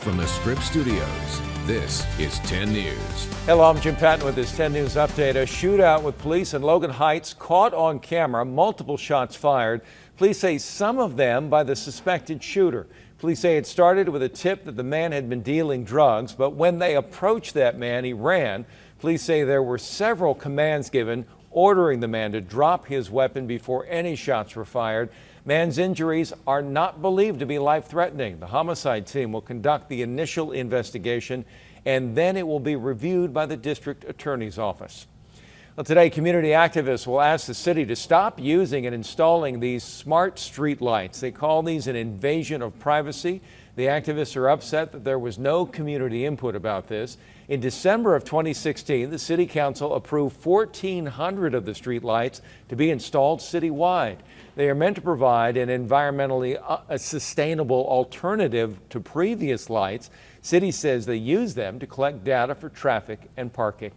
from the Scripps Studios, this is 10 News. Hello, I'm Jim Patton with this 10 News update. A shootout with police in Logan Heights caught on camera, multiple shots fired. Police say some of them by the suspected shooter. Police say it started with a tip that the man had been dealing drugs, but when they approached that man, he ran. Police say there were several commands given ordering the man to drop his weapon before any shots were fired. Man's injuries are not believed to be life-threatening. The homicide team will conduct the initial investigation, and then it will be reviewed by the district attorney's office. Well, today, community activists will ask the city to stop using and installing these smart street lights. They call these an invasion of privacy. The activists are upset that there was no community input about this. In December of 2016, the City Council approved 1,400 of the street lights to be installed citywide. They are meant to provide an environmentally sustainable alternative to previous lights. City says they use them to collect data for traffic and parking.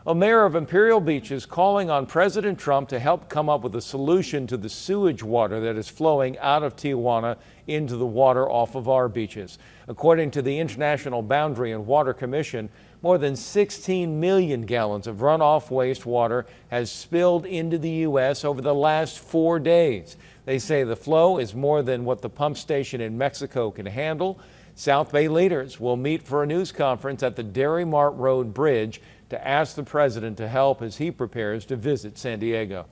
A mayor of Imperial Beach is calling on President Trump to help come up with a solution to the sewage water that is flowing out of Tijuana into the water off of our beaches. According to the International Boundary and Water Commission, more than 16 million gallons of runoff wastewater has spilled into the U.S. over the last 4 days. They say the flow is more than what the pump station in Mexico can handle. South Bay leaders will meet for a news conference at the Dairy Mart Road Bridge to ask the president to help as he prepares to visit San Diego.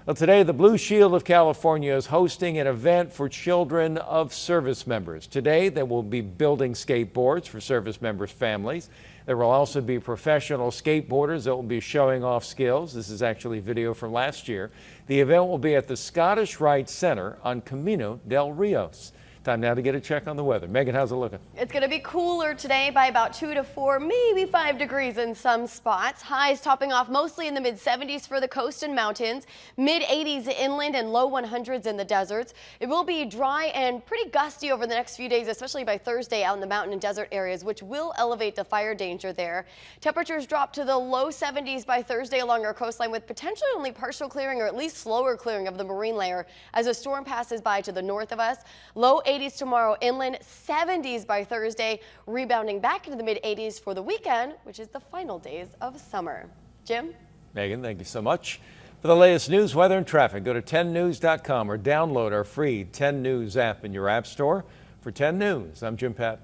Well, today, the Blue Shield of California is hosting an event for children of service members. Today, they will be building skateboards for service members' families. There will also be professional skateboarders that will be showing off skills. This is actually video from last year. The event will be at the Scottish Rite Center on Camino del Rios. Time now to get a check on the weather. Megan, how's it looking? It's going to be cooler today by about 2 to 4, maybe 5 degrees in some spots. Highs topping off mostly in the mid-70s for the coast and mountains, mid-80s inland and low 100s in the deserts. It will be dry and pretty gusty over the next few days, especially by Thursday out in the mountain and desert areas, which will elevate the fire danger there. Temperatures drop to the low 70s by Thursday along our coastline with potentially only partial clearing or at least slower clearing of the marine layer as a storm passes by to the north of us. Low 80s tomorrow inland, 70s by Thursday, rebounding back into the mid-80s for the weekend, which is the final days of summer. Jim? Megan, thank you so much. For the latest news, weather, and traffic, go to 10news.com or download our free 10 News app in your app store. For 10 News, I'm Jim Patton.